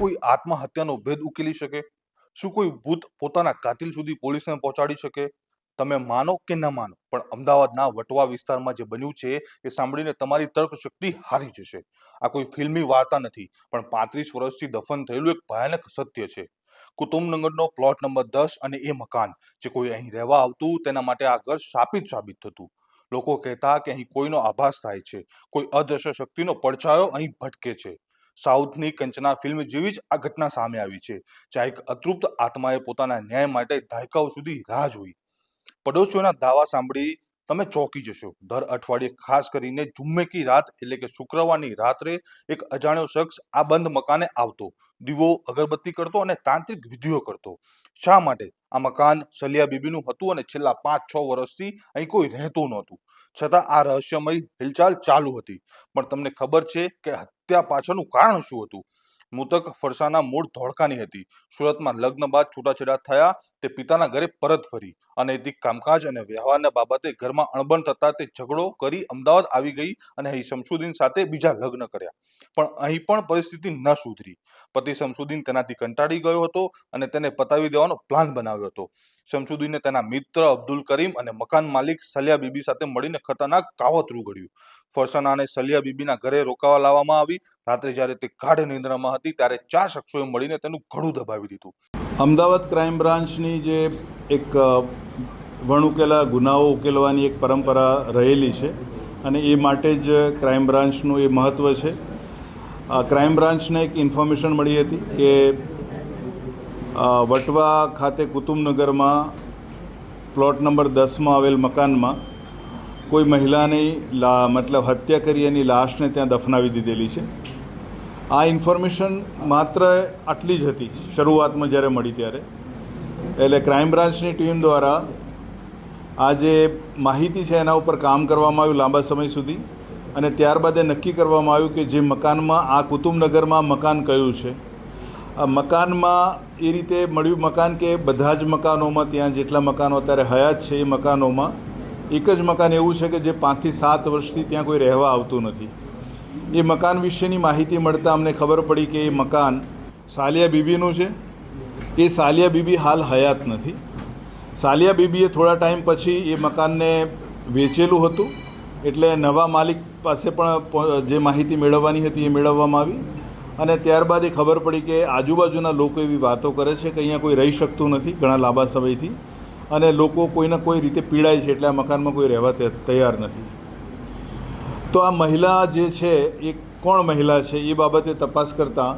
કોઈ આત્મહત્યાનો ભેદ ઉકેલી શકે? શું કોઈ ભૂત પોતાના કાતિલ સુધી પોલીસને પહોંચાડી શકે? તમે માનો કે ન માનો, પણ અમદાવાદના વટવા વિસ્તારમાં જે બન્યું છે એ સાંભળીને તમારી તર્ક શક્તિ હારી જશે. આ કોઈ ફિલ્મી વાર્તા નથી, પણ 35 વર્ષથી દફન થયેલું એક ભયાનક સત્ય છે. કુતુબનગરનો પ્લોટ નંબર 10 અને એ મકાન, જે કોઈ અહીં રહેવા આવતું તેના માટે આ ઘર શાપિત સાબિત થતું. લોકો કહેતા કે અહીં કોઈનો આભાસ થાય છે, કોઈ અદ્રશ્ય શક્તિનો પડછાયો અહીં ભટકે છે. સાઉથની કંચના ફિલ્મ જેવી જ આ ઘટના સામે આવી છે, જ્યાં એક અતૃપ્ત આત્માએ પોતાના ન્યાય માટે દાયકાઓ સુધી રાહ જોઈ. પડોશીઓના દાવા સાંભળી તમે ચોંકી જશો. દર અઠવાડિયે, ખાસ કરીને જુમ્મે કી રાત એટલે કે શુક્રવારની રાત્રે, એક અજાણ્યો શખ્સ આ બંધ મકાને આવતો, દીવો અગરબત્તી કરતો અને તાંત્રિક વિધિઓ કરતો. શા માટે? આ મકાન સલિયા બીબીનું હતું અને છેલ્લા 5-6 વર્ષથી અહીં કોઈ રહેતું નહોતું. છતાં આ રહસ્યમય હિલચાલ ચાલુ હતી. પણ તમને ખબર છે કે હત્યા પાછળનું કારણ શું હતું? મૃતક ફરસાના મૂળ ધોળકાની હતી. સુરતમાં લગ્ન બાદ છૂટાછેડા થયા. તે પિતાના ઘરે પરત ફરી. અનૈતિક કામકાજ અને વ્યવહારના બાબતે ઘરમાં અણબણ થતા તે ઝઘડો કરી અમદાવાદ આવી ગઈ અને અહીં શમસુદ્દીન સાથે બીજા લગ્ન કર્યા. પણ અહીં પણ પરિસ્થિતિ ન સુધરી. પતિ શમસુદ્દીન તેનાથી કંટાળી ગયો હતો અને તેને પતાવી દેવાનો પ્લાન બનાવ્યો હતો. શમસુદ્દીને તેના મિત્ર અબ્દુલ કરીમ અને મકાન માલિક સલિયા બીબી સાથે મળીને ખતરનાક કાવતરું ઘડ્યું. ફરસાનાને સલિયા બીબીના ઘરે રોકાવા લાવવામાં આવી. રાત્રે જ્યારે તે ગાઢ નિંદ્રામાં હતી ત્યારે 4 શખ્સોએ મળીને તેનું ગળું દબાવી દીધું. અમદાવાદ ક્રાઇમ બ્રાન્ચની જે એક વણઉકેલા ગુનાઓ ઉકેલવાની એક પરંપરા રહેલી છે અને એ માટે જ ક્રાઇમ બ્રાન્ચનું એ મહત્ત્વ છે. ક્રાઇમ બ્રાન્ચને એક ઇન્ફોર્મેશન મળી હતી કે વટવા ખાતે કુતુબનગરમાં પ્લોટ નંબર 10માં આવેલ મકાનમાં કોઈ મહિલાની મતલબ હત્યા કરી એની લાશને ત્યાં દફનાવી દીધેલી છે. આ ઇન્ફોર્મેશન માત્ર આટલી જ હતી શરૂઆતમાં જ્યારે મળી ત્યારે. એટલે ક્રાઇમ બ્રાન્ચની ટીમ દ્વારા આ જે માહિતી છે એના ઉપર કામ કરવામાં આવ્યું લાંબા સમય સુધી અને ત્યારબાદ એ નક્કી કરવામાં આવ્યું કે જે મકાનમાં આ કુતુબનગરમાં મકાન કયું છે. આ મકાનમાં એ રીતે મળ્યું મકાન કે બધા જ મકાનોમાં ત્યાં જેટલા મકાનો અત્યારે હયાત છે એ મકાનોમાં એક જ મકાન એવું છે કે જે 5 થી 7 વર્ષથી ત્યાં કોઈ રહેવા આવતું નથી. એ મકાન વિશેની માહિતી મળતા અમને ખબર પડી કે એ મકાન સાલિયા બીબીનું છે. એ સાલિયા બીબી હાલ હયાત નથી. સાલિયા બીબીએ થોડા ટાઈમ પછી એ મકાનને વેચેલું હતું, એટલે નવા માલિક પાસે પણ જે માહિતી મેળવવાની હતી એ મેળવવામાં આવી અને ત્યારબાદ એ ખબર પડી કે આજુબાજુના લોકો એવી વાતો કરે છે કે અહીંયા કોઈ રહી શકતું નથી ઘણા લાંબા સમયથી અને લોકો કોઈને કોઈ રીતે પીડાય છે, એટલે આ મકાનમાં કોઈ રહેવા તૈયાર નથી. તો આ મહિલા જે છે એ કોણ મહિલા છે એ બાબતે તપાસ કરતાં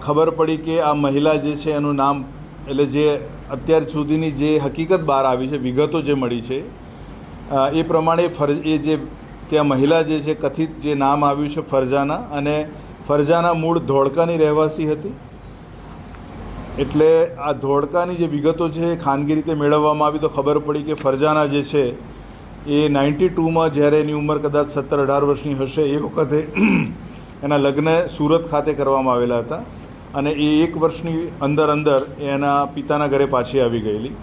ખબર પડી કે આ મહિલા જે છે એનું નામ એટલે જે અત્યાર સુધીની જે હકીકત બહાર આવી છે, વિગતો જે મળી છે એ પ્રમાણે એ જે ત્યાં મહિલા જે છે કથિત જે નામ આવ્યું છે ફરજાના, અને ફરજાના મૂળ ધોળકાની રહેવાસી હતી. એટલે આ ધોળકાની જે વિગતો છે એ ખાનગી રીતે મેળવવામાં આવી તો ખબર પડી કે ફરજાના જે છે એ 92માં જ્યારે એની ઉંમર કદાચ 17-18 વર્ષની હશે એ વખતે એના લગ્ન સુરત ખાતે કરવામાં આવેલા હતા અને એ 1 વર્ષની અંદર એના પિતાના ઘરે પાછી આવી ગયેલી.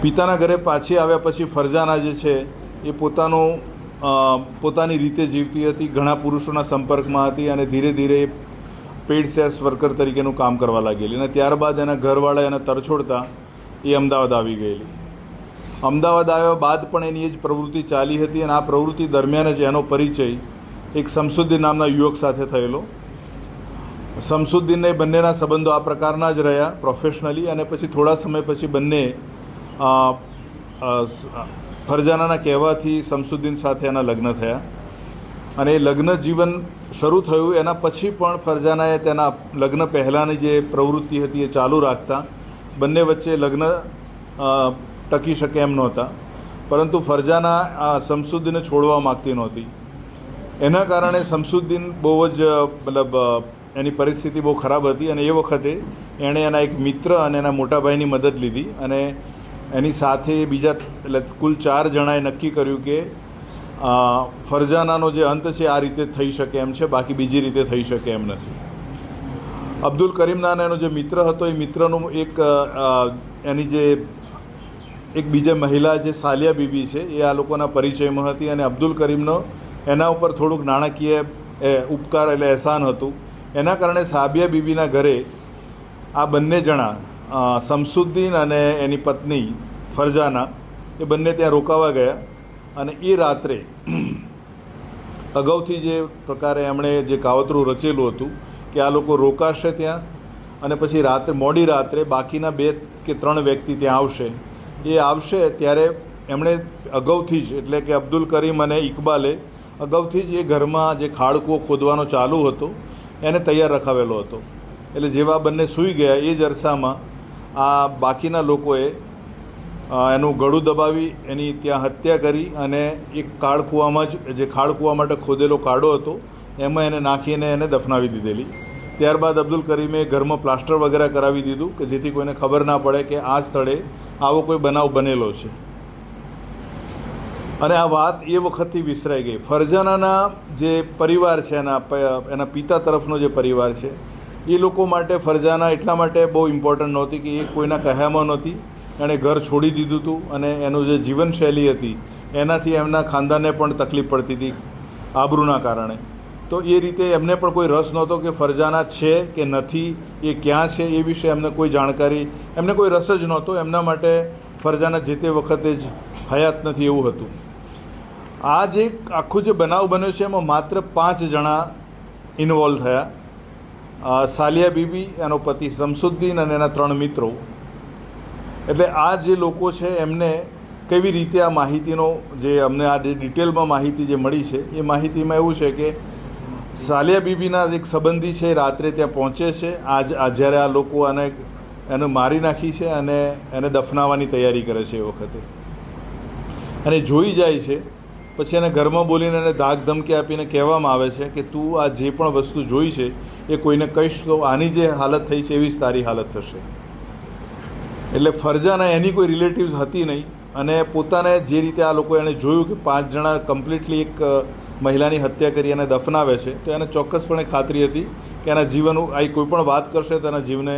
પિતાના ઘરે પાછી આવ્યા પછી ફરજાના જે છે એ પોતાની રીતે જીવતી હતી, ઘણા પુરુષોના સંપર્કમાં હતી અને ધીરે ધીરે પેઇડ સેક્સ વર્કર તરીકેનું કામ કરવા લાગેલી અને ત્યારબાદ એના ઘરવાળા એને તરછોડતા એ અમદાવાદ આવી ગયેલી. અમદાવાદ આવ્યા બાદ પણ એની એ જ પ્રવૃત્તિ ચાલી હતી અને આ પ્રવૃત્તિ દરમિયાન જ એનો પરિચય એક શમસુદ્દીન નામના યુવક સાથે થયેલો. શમસુદ્દીનને બંનેના સંબંધો આ પ્રકારના જ રહ્યા પ્રોફેશનલી અને પછી થોડા સમય પછી બંને ફરજાનાના કહેવાથી શમસુદ્દીન સાથે એના લગ્ન થયા અને એ લગ્ન જીવન શરૂ થયું. એના પછી પણ ફરજાનાએ તેના લગ્ન પહેલાંની જે પ્રવૃત્તિ હતી એ ચાલુ રાખતા બંને વચ્ચે લગ્ન ટકી શકે એમ નહોતા, પરંતુ ફરજાના શમસુદ્દીનને છોડવા માગતી નહોતી. એના કારણે શમસુદ્દીન બહુ જ મતલબ એની પરિસ્થિતિ બહુ ખરાબ હતી અને એ વખતે એણે એના એક મિત્ર અને એના મોટા ભાઈની મદદ લીધી અને એની સાથે બીજા એટલે કુલ 4 જણાએ નક્કી કર્યું કે ફરજાનાનો જે અંત છે આ રીતે થઈ શકે એમ છે, બાકી બીજી રીતે થઈ શકે એમ નથી. અબ્દુલ કરીમ નાનો જે મિત્ર હતો એ મિત્રનું એની જે એક બીજા મહિલા જે સાલિયા બીબી છે એ આ લોકોના પરિચયમાં હતી અને અબ્દુલ કરીમનો એના ઉપર થોડુંક નાણાકીય ઉપકાર એટલે અહેસાન હતું, એના કારણે સાબિયા બીબીના ઘરે આ બંને જણા શમસુદ્દીન અને એની પત્ની ફરજાના એ બંને ત્યાં રોકાવા ગયા અને એ રાત્રે અગાઉથી જે પ્રકારે એમણે જે કાવતરું રચેલું હતું કે આ લોકો રોકાશે ત્યાં અને પછી મોડી રાત્રે બાકીના 2 કે 3 વ્યક્તિ ત્યાં આવશે. એ આવશે ત્યારે એમણે અગાઉથી જ એટલે કે અબ્દુલ કરીમ અને ઇકબાલે અગાઉથી જ એ ઘરમાં જે ખાડકૂવો ખોદવાનો ચાલુ હતો એને તૈયાર રખાવેલો હતો. એટલે જેવા બંને સૂઈ ગયા એ જ અરસામાં આ બાકીના લોકોએ એનું ગળું દબાવી એની ત્યાં હત્યા કરી અને એક ખાડકૂવામાં જે ખાડકૂવા માટે ખોદેલો કાડો હતો એમાં એને નાખીને એને દફનાવી દીધેલી. ત્યારબાદ અબ્દુલ કરીમે ઘરમાં પ્લાસ્ટર વગેરે કરાવી દીધું કે જેથી કોઈને ખબર ના પડે કે આ સ્થળે આવો કોઈ બનાવ બનેલો છે. અને આ વાત એ વખતથી વિસરાઈ ગઈ. ફરજાનાના જે પરિવાર છે એના પિતા તરફનો જે પરિવાર છે એ લોકો માટે ફરજાના એટલા માટે બહુ ઇમ્પોર્ટન્ટ નહોતી કે એ કોઈના કહેવામાં નહોતી. એણે ઘર છોડી દીધું હતું અને એનું જે જીવનશૈલી હતી એનાથી એમના ખાનદાનને પણ તકલીફ પડતી હતી આબરૂના કારણે. તો એ રીતે એમને પણ કોઈ રસ નહોતો કે ફરજાના છે કે નથી, એ ક્યાં છે એ વિશે એમને કોઈ જાણકારી, એમને કોઈ રસ જ નહોતો. એમના માટે ફરજાના જે તે વખતે જ હયાત નથી એવું હતું. આ જે આખું જે બનાવ બન્યો છે એમાં માત્ર 5 જણા ઇન્વોલ્વ થયા. સાલિયા બીબી, એનો પતિ શમસુદ્દીન અને એના 3 મિત્રો. એટલે આ જે લોકો છે એમને કેવી રીતે આ માહિતીનો જે અમને આ ડિટેલમાં માહિતી જે મળી છે એ માહિતીમાં એવું છે કે સાલિયા બીબીના એક સંબંધી છે રાત્રે ત્યાં પહોંચે છે જ્યારે આ લોકો એને મારી નાખી છે અને એને દફનાવવાની તૈયારી કરે છે એ વખતે અને જોઈ જાય છે. પછી એને ઘરમાં બોલીને એને ધાક ધમકી આપીને કહેવામાં આવે છે કે તું આ જે પણ વસ્તુ જોઈ છે એ કોઈને કહીશ તો આની જે હાલત થઈ છે એવી જ તારી હાલત થશે. એટલે ફરજાના એની કોઈ રિલેટિવ્સ હતી નહીં અને પોતાને જે રીતે આ લોકો એણે જોયું કે 5 જણા કમ્પ્લીટલી એક મહિલાની હત્યા કરી અને દફનાવે છે તો એને ચોક્કસપણે ખાતરી હતી કે એના જીવનનું આ કોઈ પણ વાત કરશે તો એના જીવને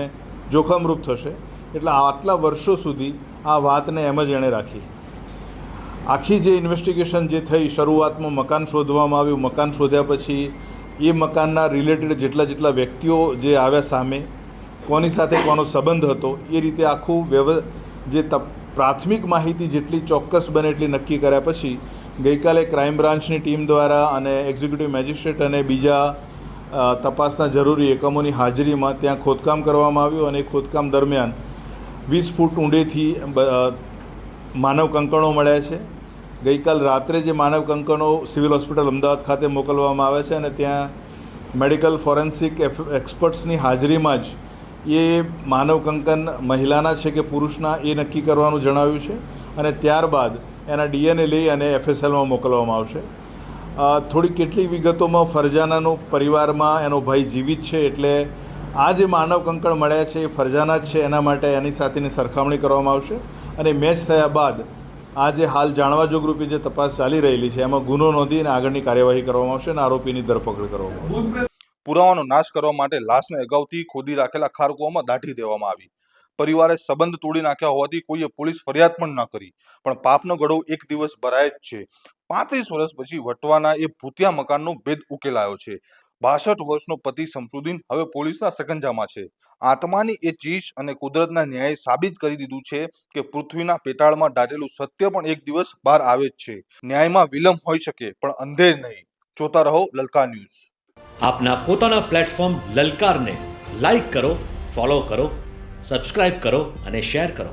જોખમરૂપ થશે. એટલે આટલા વર્ષો સુધી આ વાતને એમ જ એણે રાખી. આખી જે ઇન્વેસ્ટિગેશન જે થઈ, શરૂઆતમાં મકાન શોધવામાં આવ્યું. મકાન શોધ્યા પછી એ મકાનના રિલેટેડ જેટલા વ્યક્તિઓ જે આવ્યા સામે, કોની સાથે કોનો સંબંધ હતો, એ રીતે આખું જે પ્રાથમિક માહિતી જેટલી ચોક્કસ બને એટલી નક્કી કર્યા પછી ગઈકાલે ક્રાઇમ બ્રાન્ચની ટીમ દ્વારા અને એક્ઝિક્યુટિવ મેજિસ્ટ્રેટ અને બીજા તપાસના જરૂરી એકમોની હાજરીમાં ત્યાં ખોદકામ કરવામાં આવ્યું અને ખોદકામ દરમિયાન 20 ફૂટ ઊંડેથી માનવ કંકણો મળ્યા છે. ગઈકાલ રાત્રે જે માનવ કંકણો સિવિલ હોસ્પિટલ અમદાવાદ ખાતે મોકલવામાં આવે છે અને ત્યાં મેડિકલ ફોરેન્સિક એક્સપર્ટ્સની હાજરીમાં જ એ માનવ કંકન મહિલાના છે કે પુરુષના એ નક્કી કરવાનું જણાવ્યું છે અને ત્યારબાદ એના DNA લઈ અને FSLમાં મોકલવામાં આવશે. થોડી કેટલીક વિગતોમાં ફરજાનાનો પરિવારમાં એનો ભાઈ જીવિત છે એટલે આ જે માનવ કંકણ મળ્યા છે એ ફરજાના જ છે. એના માટે એની સાથેની સરખામણી કરવામાં આવશે અને મેચ થયા બાદ આ જે હાલ જાણવાજોગ રૂપે જે તપાસ ચાલી રહેલી છે એમાં ગુનો નોંધી અને આગળની કાર્યવાહી કરવામાં આવશે અને આરોપીની ધરપકડ કરવામાં આવશે. પુરાવાનો નાશ કરવા માટે લાશને અગાઉથી ખોદી રાખેલા ખાડકૂવામાં દાટી દેવામાં આવી. પરિવારે સંબંધ તોડી નાખ્યા હોવાથી કોઈએ પોલીસ ફરિયાદ પણ ન કરી. પણ પાપનો ગળો એક દિવસ ભરાય જ છે. 35 વર્ષ પછી વટવાના એ ભૂતિયા મકાનનો ભેદ ઉકેલાયો છે. 62 વર્ષનો પતિ શમસુદ્દીન હવે પોલીસના સકંજામાં છે. આત્માની એ ચીજ અને કુદરતના ન્યાયે સાબિત કરી દીધું છે કે પૃથ્વીના પેટાળમાં દાટેલું સત્ય પણ એક દિવસ બહાર આવે જ છે. ન્યાયમાં વિલંબ હોઈ શકે પણ અંધેર નહીં. જોતા રહો લલકાર ન્યૂઝ. આપના પોતાના પ્લેટફોર્મ લલકારને લાઈક કરો, ફોલો કરો, સબસ્ક્રાઇબ કરો અને શેર કરો.